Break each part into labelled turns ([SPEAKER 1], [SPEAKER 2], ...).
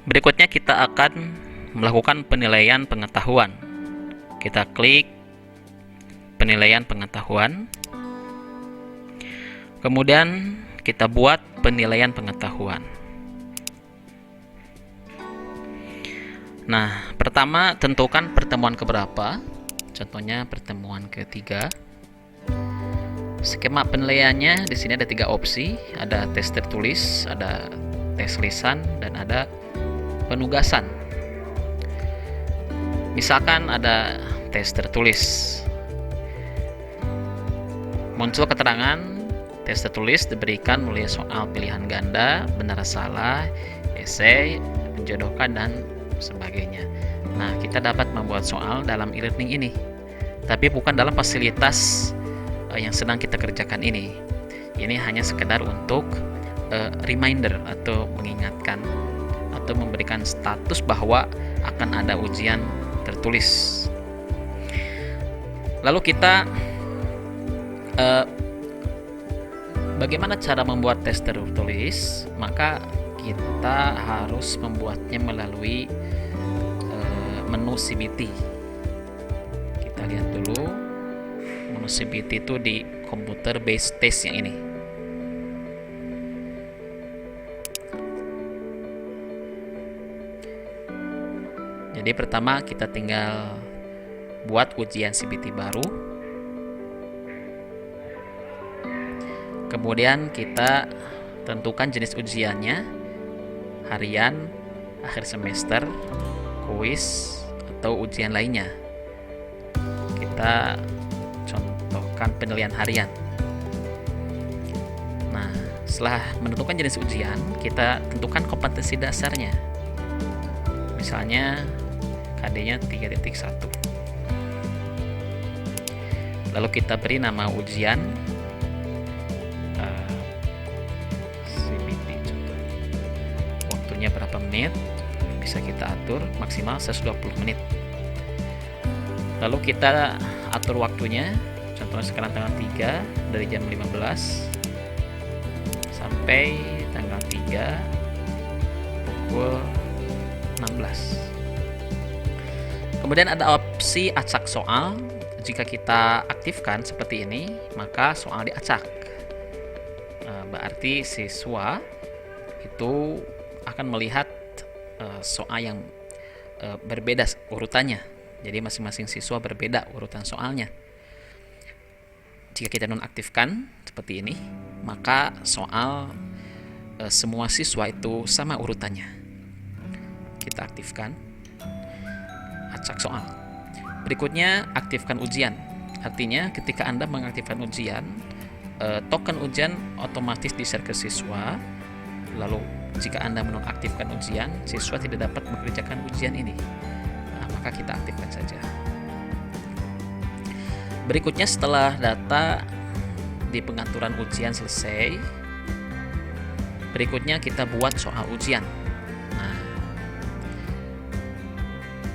[SPEAKER 1] Berikutnya kita akan melakukan penilaian pengetahuan. Kita klik penilaian pengetahuan. Kemudian kita buat penilaian pengetahuan. Nah, pertama tentukan pertemuan keberapa. Contohnya pertemuan ketiga. Skema penilaiannya di sini ada 3 opsi, ada tes tertulis, ada tes lisan, dan ada penugasan. Misalkan ada tes tertulis. Muncul keterangan tes tertulis diberikan melalui soal pilihan ganda, benar salah, esai, menjodohkan, dan sebagainya. Nah, kita dapat membuat soal dalam e-learning ini, tapi bukan dalam fasilitas yang sedang kita kerjakan ini. Ini hanya sekedar untuk reminder atau mengingatkan atau memberikan status bahwa akan ada ujian tertulis. Lalu kita bagaimana cara membuat tes tertulis? Maka kita harus membuatnya melalui menu CBT. Kita lihat dulu menu CBT itu di computer based test yang ini. Jadi pertama kita tinggal buat ujian CBT baru. Kemudian kita tentukan jenis ujiannya, harian, akhir semester, kuis, atau ujian lainnya. Kita contohkan penilaian harian. Nah, setelah menentukan jenis ujian, kita tentukan kompetensi dasarnya. Misalnya KD-nya 3.1. Lalu kita beri nama ujian CBT contoh. Waktunya berapa menit? Bisa kita atur maksimal 120 menit. Lalu kita atur waktunya, contohnya sekarang tanggal 3 dari jam 15 sampai tanggal 3 pukul 16. Kemudian ada opsi acak soal. Jika kita aktifkan seperti ini, maka soal diacak. Berarti siswa itu akan melihat soal yang berbeda urutannya. Jadi masing-masing siswa berbeda urutan soalnya. Jika kita nonaktifkan seperti ini, maka soal semua siswa itu sama urutannya. Kita aktifkan acak soal. Berikutnya aktifkan ujian. Artinya ketika Anda mengaktifkan ujian, token ujian otomatis di-share ke siswa. Lalu jika Anda menonaktifkan ujian, siswa tidak dapat mengerjakan ujian ini. Nah, maka kita aktifkan saja. Berikutnya setelah data di pengaturan ujian selesai, berikutnya kita buat soal ujian. Nah,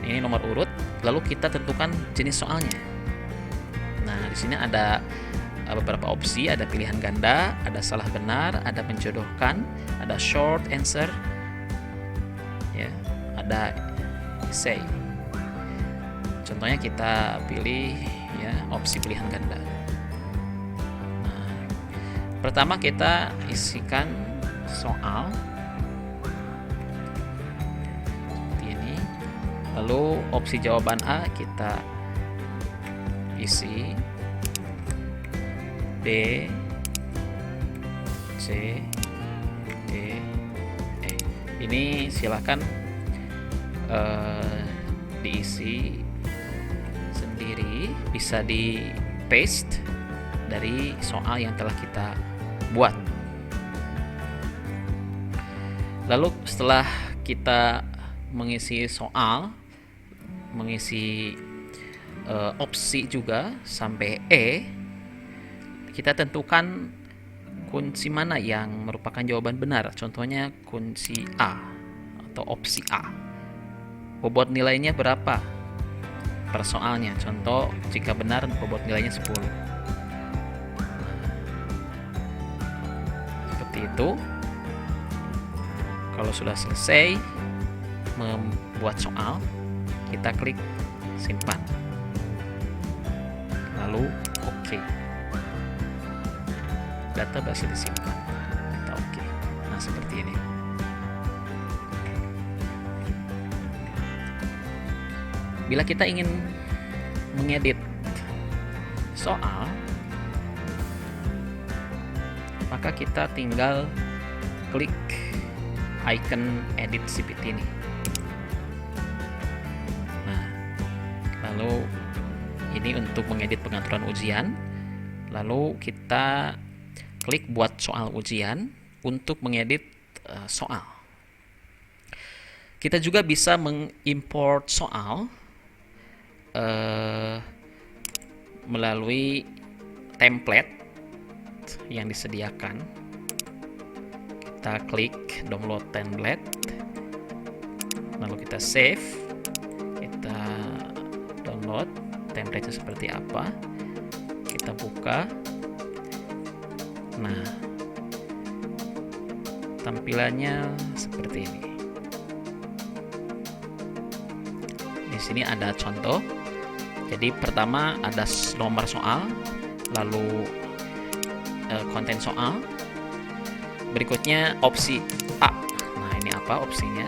[SPEAKER 1] ini nomor urut, lalu kita tentukan jenis soalnya. Nah, di sini ada beberapa opsi, ada pilihan ganda, ada salah benar, ada menjodohkan, ada short answer, ya, ada essay. Contohnya kita pilih ya opsi pilihan ganda. Nah, pertama kita isikan soal seperti ini. Lalu opsi jawaban A kita isi B, C, D, E. Ini silakan diisi sendiri, bisa di paste dari soal yang telah kita buat. Lalu setelah kita mengisi soal, mengisi opsi juga sampai E, kita tentukan kunci mana yang merupakan jawaban benar. Contohnya kunci A atau opsi A. Bobot nilainya berapa per soalnya? Contoh jika benar bobot nilainya 10. Seperti itu. Kalau sudah selesai, membuat soal, kita klik simpan, lalu oke. Data berhasil disimpan, kita oke. Nah, seperti ini. Bila kita ingin mengedit soal, maka kita tinggal klik icon edit CPT ini. Nah, lalu ini untuk mengedit pengaturan ujian. Lalu kita klik buat soal ujian untuk mengedit soal. Kita juga bisa mengimport soal melalui template yang disediakan. Kita klik download template, lalu kita save, kita download template seperti apa, kita buka. Nah, tampilannya seperti ini. Di sini ada contoh. Jadi pertama ada nomor soal, lalu konten soal. Berikutnya opsi A. Nah, ini apa opsinya?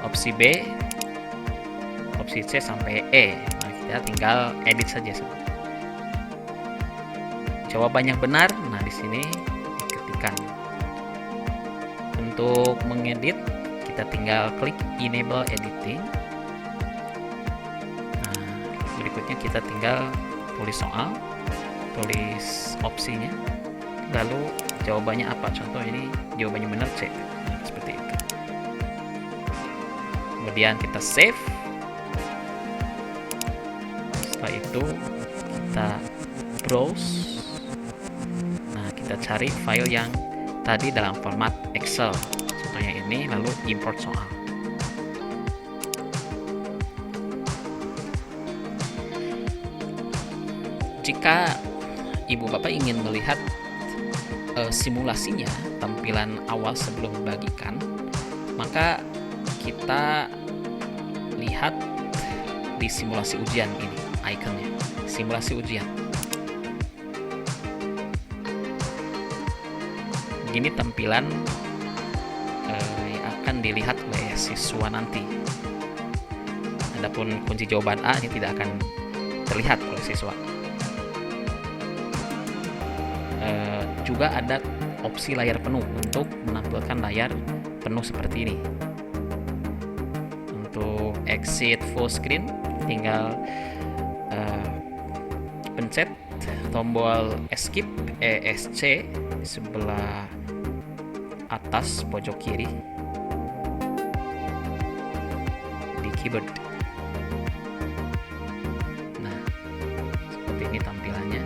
[SPEAKER 1] Opsi B, opsi C sampai E. Nah, kita tinggal edit saja. Jawaban yang benar, nah di sini diketikkan. Untuk mengedit, kita tinggal klik enable editing. Berikutnya kita tinggal tulis soal, tulis opsinya, lalu jawabannya apa. Contoh ini jawabannya benar C. Nah, seperti itu. Kemudian kita save. Setelah itu kita browse. Nah, kita cari file yang tadi dalam format Excel. Contohnya ini, lalu import soal. Jika ibu bapak ingin melihat simulasinya, tampilan awal sebelum membagikan, maka kita lihat di simulasi ujian ini, ikonnya simulasi ujian. Ini tampilan yang akan dilihat oleh siswa nanti. Adapun kunci jawaban A ini tidak akan terlihat oleh siswa. Juga ada opsi layar penuh untuk menampilkan layar penuh seperti ini. Untuk exit full screen, tinggal pencet tombol escape ESC di sebelah atas pojok kiri di keyboard. Nah, seperti ini tampilannya.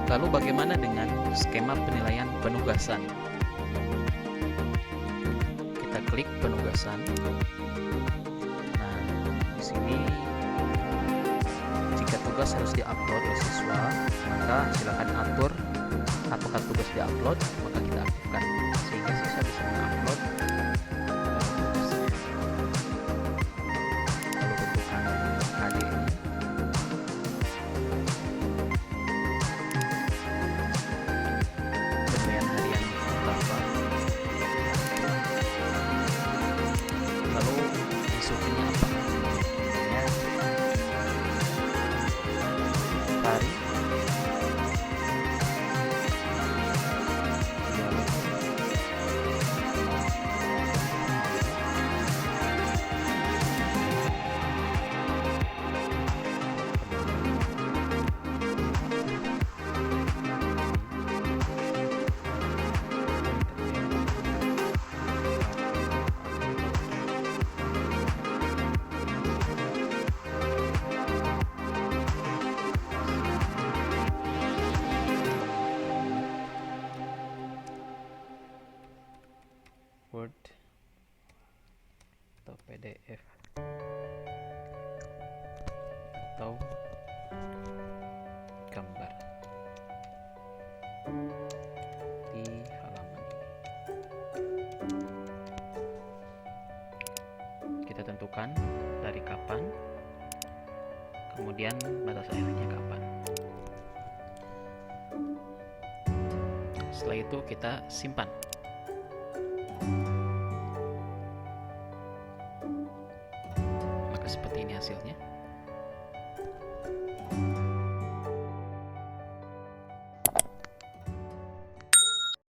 [SPEAKER 1] Lalu bagaimana dengan skema penilaian penugasan? Kita klik penugasan. Nah, di sini jika tugas harus diupload oleh siswa, maka silakan atur apakah tugas diupload, maka kita aktifkan sehingga siswa bisa mengupload tugasnya. Lalu tentukan KD. Word atau PDF atau gambar. di halaman ini. tentukan dari kapan, kemudian batas akhirnya kapan. Setelah itu kita simpan. Maka seperti ini hasilnya.